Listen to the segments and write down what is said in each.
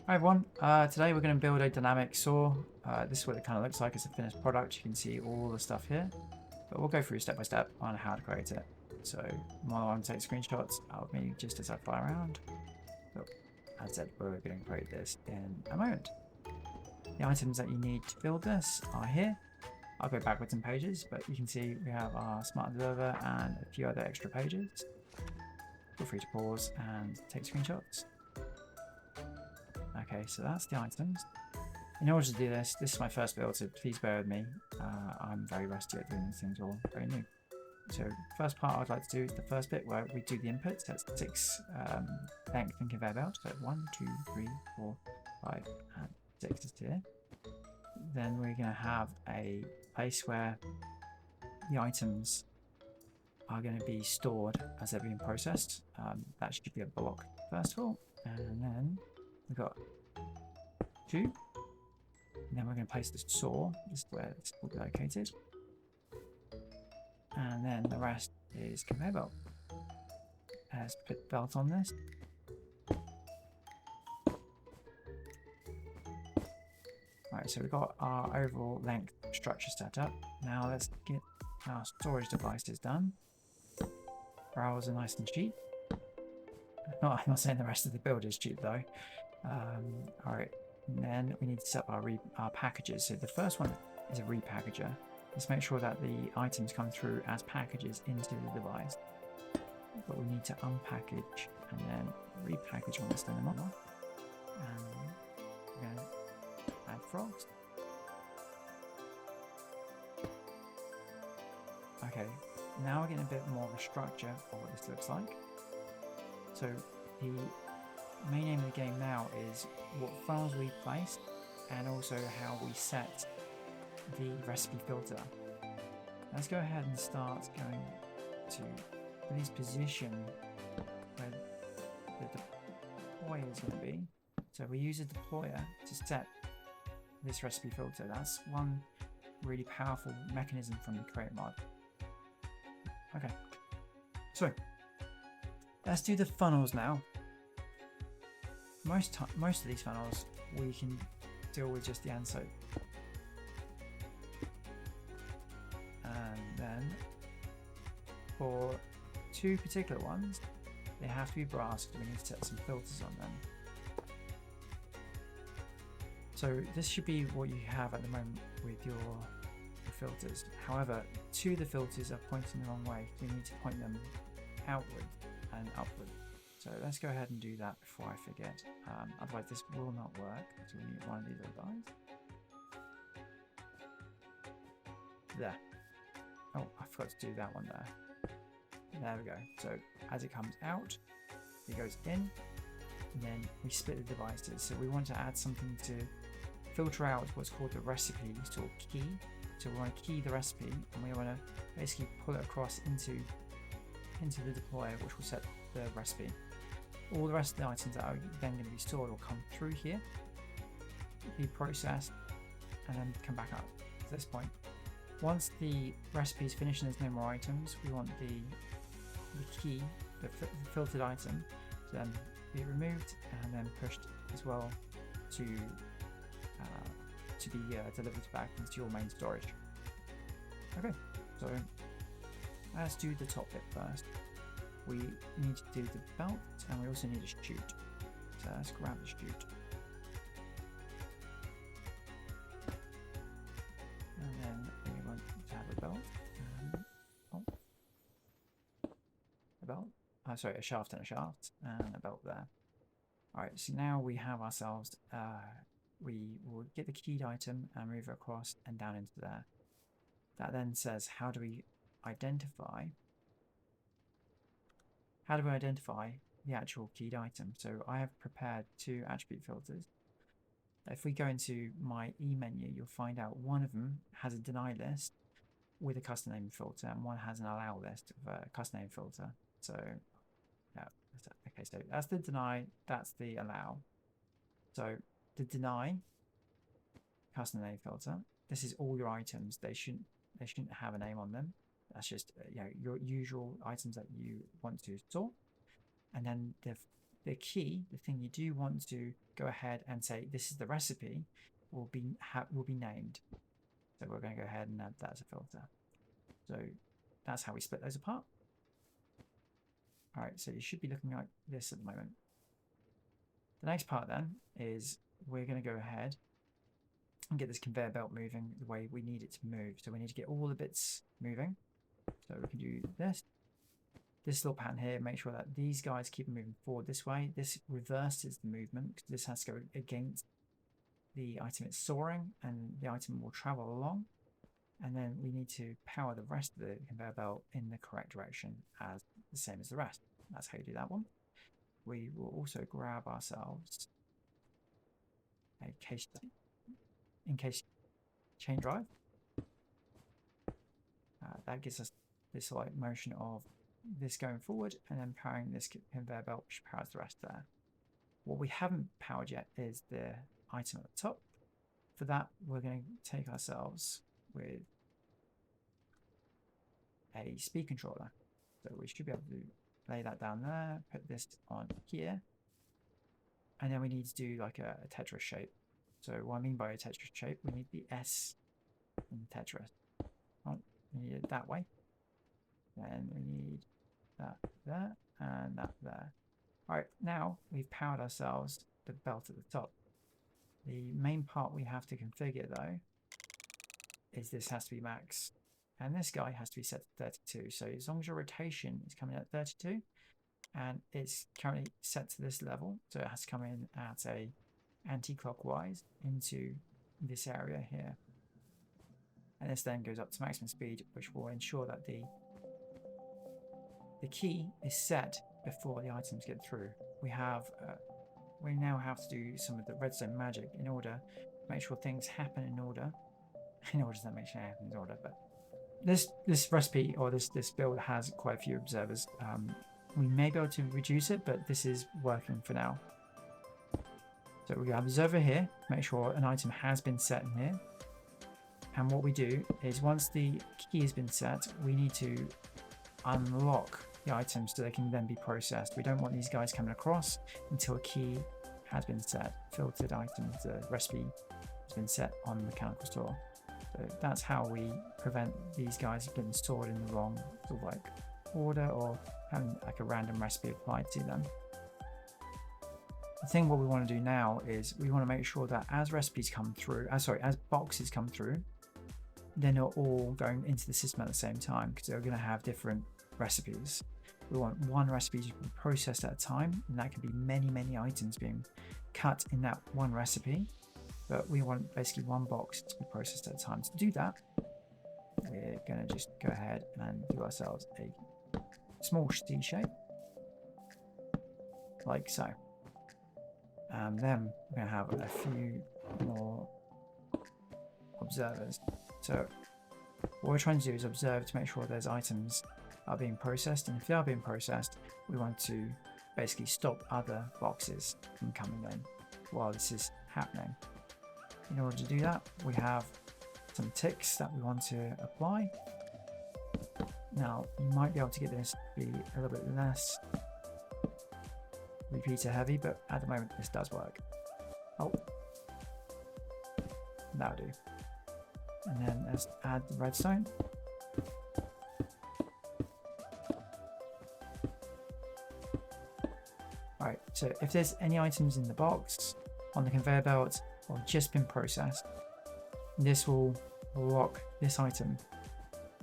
Hi everyone, today we're going to build a dynamic saw. This is what it kind of looks like as a finished product. You can see all the stuff here, but we'll go through step by step on how to create it. So while I'm taking screenshots of me just as I fly around. So as I said, we're going to create this in a moment. The items that you need to build this are here. I'll go backwards in pages, but you can see we have our smart observer and a few other extra pages. Feel free to pause and take screenshots. Okay, so that's the items. In order to do this is my first build, so please bear with me. I'm very rusty at doing these things all very new. So first part I'd like to do is the first bit where we do the inputs. That's 6 length and conveyor belt. So 1, 2, 3, 4, 5, and 6 is here. Then we're going to have a place where the items are going to be stored as they're being processed. That should be a block first of all, and then we've got 2. And then we're going to place the saw. This is where this will be located. And then the rest is conveyor belt. Let's put belt on this. Right, so we've got our overall length structure set up. Now let's get our storage devices done. Browse are nice and cheap. I'm not saying the rest of the build is cheap though. Alright, and then we need to set up our packages. So the first one is a repackager. Let's make sure that the items come through as packages into the device. But we need to unpackage and then repackage when we send them off. And we're going to add frogs. Okay, now we're getting a bit more of a structure of what this looks like. So the main aim of the game now is what funnels we place and also how we set the recipe filter. Let's go ahead and start going to please position where the deployer is going to be. So we use a deployer to set this recipe filter. That's one really powerful mechanism from the create mod. Okay, so let's do the funnels now. Most of these funnels we can deal with just the ansoap. And then for 2 particular ones, they have to be brass because we need to set some filters on them. So this should be what you have at the moment with your filters. However, 2 of the filters are pointing the wrong way. We need to point them outward and upward. So let's go ahead and do that before I forget. Otherwise this will not work. So we need one of these little guys. There. Oh, I forgot to do that one there. There we go. So as it comes out, it goes in, and then we split the devices. So we want to add something to filter out what's called the recipe or key. So we want to key the recipe, and we want to basically pull it across into the deployer, which will set the recipe. All the rest of the items that are then going to be stored will come through here, be processed, and then come back up to this point. Once the recipe is finished and there's no more items, we want the key, the filtered item, to then be removed and then pushed as well to be delivered back into your main storage. Okay, so let's do the top bit first. We need to do the belt and we also need a chute. So let's grab the chute. And then we want to have a belt. A belt? Oh, sorry, a shaft and a belt there. Alright, so now we have ourselves, we will get the keyed item and move it across and down into there. That then says, how do we identify the actual keyed item? So I have prepared 2 attribute filters. If we go into my E menu, you'll find out one of them has a deny list with a custom name filter and one has an allow list of a custom name filter. So yeah, okay, so that's the deny, that's the allow. So the deny custom name filter, this is all your items. They shouldn't have a name on them. That's just your usual items that you want to store. And then the key, the thing you do want to go ahead and say this is the recipe will be named. So we're going to go ahead and add that as a filter. So that's how we split those apart. All right, so you should be looking like this at the moment. The next part then is we're going to go ahead and get this conveyor belt moving the way we need it to move. So we need to get all the bits moving. So we can do this little pattern here, make sure that these guys keep moving forward this way. This reverses the movement because this has to go against the item it's soaring, and the item will travel along. And then we need to power the rest of the conveyor belt in the correct direction as the same as the rest. That's how you do that one. We will also grab ourselves a in-case chain drive. That gives us this like motion of this going forward and then powering this conveyor belt, which powers the rest there. What we haven't powered yet is the item at the top. For that, we're going to take ourselves with a speed controller. So we should be able to lay that down there, put this on here, and then we need to do like a Tetris shape. So what I mean by a Tetris shape, we need the S in Tetris. Oh, we need it that way. Then we need that there and that there. All right, now we've powered ourselves the belt at the top. The main part we have to configure though is this has to be max, and this guy has to be set to 32. So as long as your rotation is coming at 32 and it's currently set to this level, so it has to come in at a anti-clockwise into this area here, and this then goes up to maximum speed, which will ensure that the key is set before the items get through. We now have to do some of the redstone magic in order to make sure things happen in order. In order to make sure it happens in order, but this recipe or this build has quite a few observers. We may be able to reduce it, but this is working for now. So we have observer here, make sure an item has been set in here. And what we do is once the key has been set, we need to unlock the items so they can then be processed. We don't want these guys coming across until a key has been set. Filtered items, the recipe has been set on the mechanical store. So that's how we prevent these guys getting stored in the wrong sort of like order or having like a random recipe applied to them. The thing what we want to do now is we want to make sure that as recipes come through, as boxes come through, they're not all going into the system at the same time because they're going to have different recipes. We want one recipe to be processed at a time, and that can be many items being cut in that one recipe, but we want basically one box to be processed at a time. To do that, we're going to just go ahead and do ourselves a small C shape like so. Then we're going to have a few more observers. So what we're trying to do is observe to make sure those items are being processed, and if they are being processed, we want to basically stop other boxes from coming in while this is happening. In order to do that, we have some ticks that we want to apply. Now, you might be able to get this to be a little bit less repeater heavy, but at the moment this does work. Oh, that'll do. And then let's add the redstone. Alright, so if there's any items in the box, on the conveyor belt, or just been processed, this will lock this item.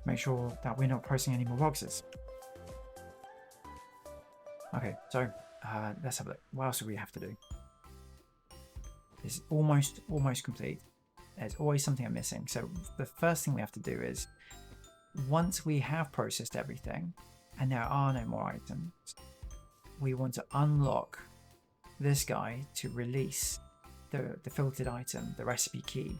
Make sure that we're not processing any more boxes. Okay, so let's have a look. What else do we have to do? It's almost complete. There's always something I'm missing. So the first thing we have to do is, once we have processed everything and there are no more items, we want to unlock this guy to release the filtered item, the recipe key,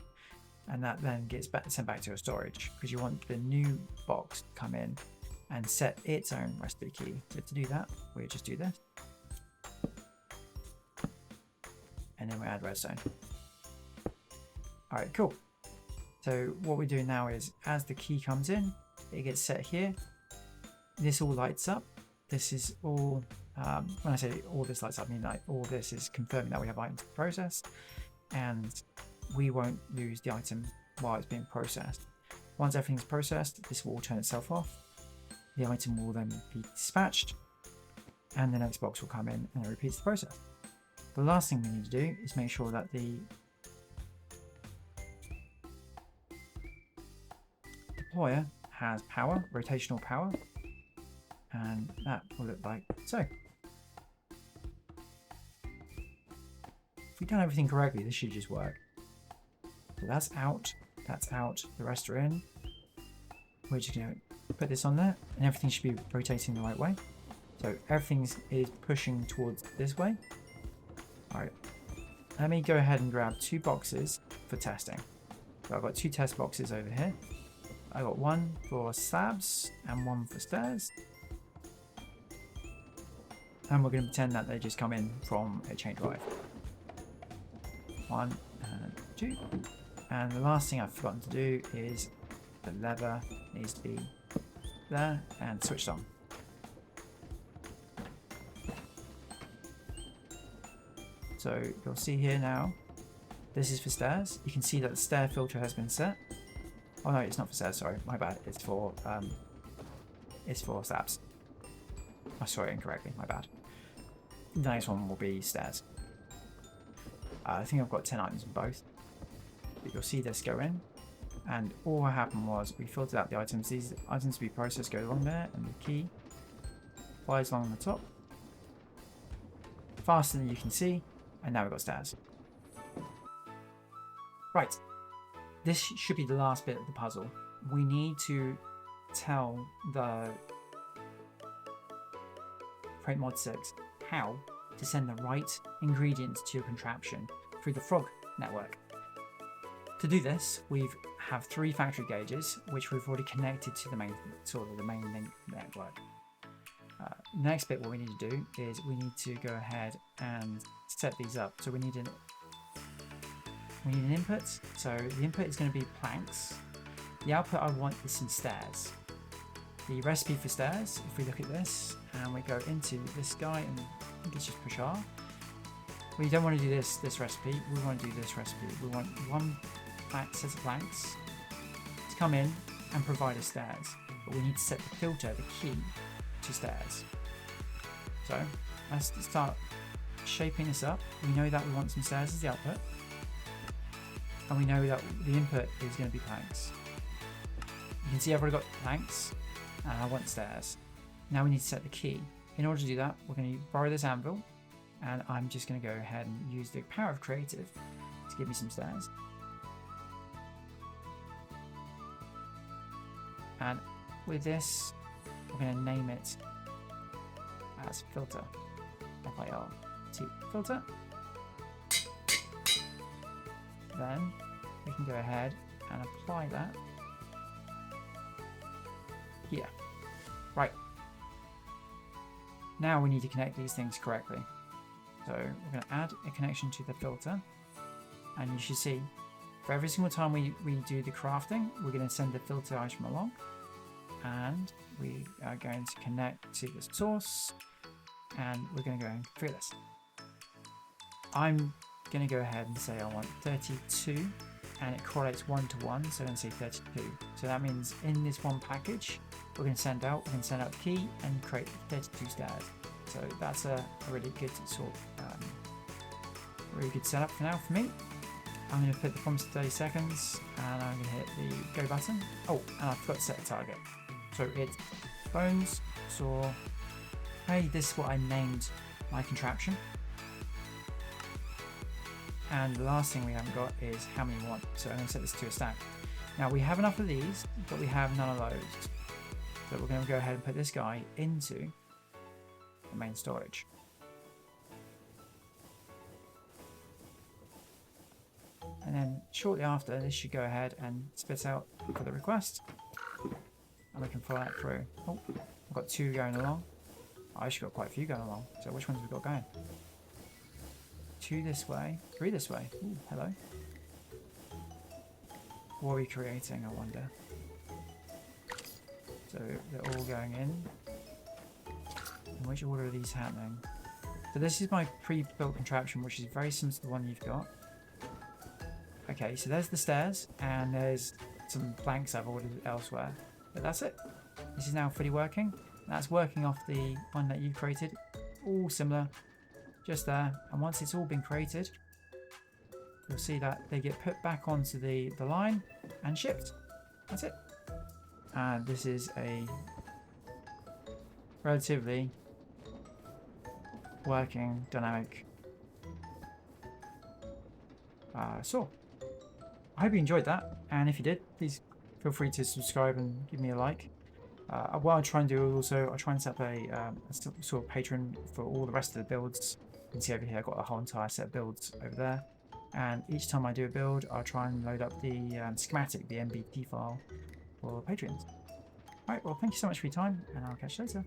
and that then gets sent back to your storage because you want the new box to come in and set its own recipe key. So to do that, we just do this, and then we add redstone. All right, cool. So what we're doing now is, as the key comes in, it gets set here. This all lights up. This is all When I say all this lights up, I mean like all this is confirming that we have items to process, and we won't lose the item while it's being processed. Once everything's processed, this will all turn itself off. The item will then be dispatched, and the next box will come in and it repeats the process. The last thing we need to do is make sure that the deployer has power, rotational power, and that will look like so. If we've done everything correctly, this should just work. So that's out, the rest are in. We're just going to put this on there, and everything should be rotating the right way. So everything is pushing towards this way. Alright, let me go ahead and grab 2 boxes for testing. So I've got 2 test boxes over here. I got one for slabs and one for stairs. And we're going to pretend that they just come in from a chain drive. 1 and 2. And the last thing I've forgotten to do is the lever needs to be there and switched on. So you'll see here now, this is for stairs. You can see that the stair filter has been set. Oh no, it's not for stairs, sorry, my bad. It's for slabs. I saw it incorrectly, my bad. The next one will be stairs. I think I've got 10 items in both. But you'll see this go in. And all what happened was we filtered out the items. These items to be processed go along there, and the key flies along the top. Faster than you can see, and now we've got stairs. Right, this should be the last bit of the puzzle. We need to tell the Create Mod 6 how to send the right ingredients to your contraption through the frog network. To do this, we have 3 factory gauges, which we've already connected to the main link network. Next bit, what we need to do is we need to go ahead and set these up. So we need an input. So the input is going to be planks. The output I want is some stairs. The recipe for stairs, if we look at this and we go into this guy and I think it's just push R. We don't want to do this recipe. We want to do this recipe. We want 1 set of planks to come in and provide us stairs. But we need to set the filter, the key, to stairs. So let's start shaping this up. We know that we want some stairs as the output. And we know that the input is going to be planks. You can see I've already got planks and I want stairs. Now we need to set the key. In order to do that, we're going to borrow this anvil, and I'm just going to go ahead and use the power of creative to give me some stairs. And with this, we're going to name it as filter. F-I-L-T, filter. Then we can go ahead and apply that here. Right. Now we need to connect these things correctly. So we're going to add a connection to the filter, and you should see for every single time we do the crafting, we're going to send the filter item along, and we are going to connect to the source, and we're going to go through this. I'm going to go ahead and say I want 32, and it correlates 1 to 1, so I'm going to say 32. So that means in this one package, we're going to send out the key and create 32 stairs. So that's a really good really good setup for now for me. I'm going to put the promise to 30 seconds, and I'm going to hit the go button. Oh, and I forgot to set a target. So it's bones, saw. Hey, this is what I named my contraption. And the last thing we haven't got is how many we want. So I'm going to set this to a stack. Now we have enough of these, but we have none of those. So we're going to go ahead and put this guy into the main storage. And then shortly after, this should go ahead and spit out for the request. And we can follow that through. Oh, I've got 2 going along. I actually got quite a few going along. So which ones have we got going? 2 this way, 3 this way. Ooh, hello. What are we creating, I wonder? So they're all going in. And which order are these happening? So this is my pre-built contraption, which is very similar to the one you've got. Okay, so there's the stairs, and there's some planks I've ordered elsewhere. But that's it. This is now fully working. That's working off the one that you created. All similar, just there. And once it's all been created, you'll see that they get put back onto the line and shipped. That's it. And this is a relatively working dynamic saw. I hope you enjoyed that, and if you did, please feel free to subscribe and give me a like. What I try and do also, I try and set up a sort of Patreon for all the rest of the builds. You can see over here I've got a whole entire set of builds over there, and each time I do a build I'll try and load up the schematic, the MBT file for Patreons. Alright, well thank you so much for your time, and I'll catch you later.